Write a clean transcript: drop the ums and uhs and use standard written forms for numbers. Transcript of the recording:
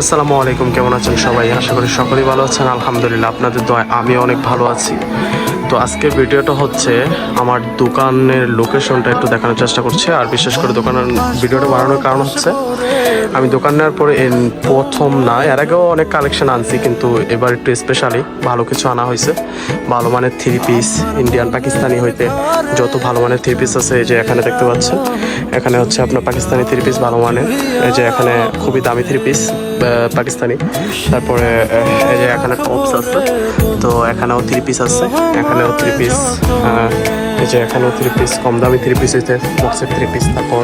আসসালামু আলাইকুম, কেমন আছেন সবাই? আশা করি সকলেই ভালো আছেন। আলহামদুলিল্লাহ, আপনাদের দোয়ায় আমি অনেক ভালো আছি। তো আজকের ভিডিওটা হচ্ছে আমার দোকানের লোকেশনটা একটু দেখানোর চেষ্টা করছি। আর বিশেষ করে দোকানের ভিডিওটা বানানোর কারণ হচ্ছে আমি দোকান নেওয়ার পরে প্রথম না, এর আগেও অনেক কালেকশন আনছি, কিন্তু এবার একটু স্পেশালি ভালো কিছু আনা হয়েছে। ভালো মানের থ্রি পিস, ইন্ডিয়ান পাকিস্তানি হইতে যত ভালো মানের থ্রি পিস আছে, এই যে এখানে দেখতে পাচ্ছেন, এখানে হচ্ছে আপনার পাকিস্তানি থ্রি পিস ভালো মানের। এই যে এখানে খুবই দামি থ্রি পিস পাকিস্তানি। তারপরে এই যে এখানে টপস আছে, তো এখানেও থ্রি পিস আছে, এখানেও থ্রি পিস, এই যে এখানেও থ্রি পিস, কম দামি থ্রি পিস হইতে বক্সের থ্রি পিস। তারপর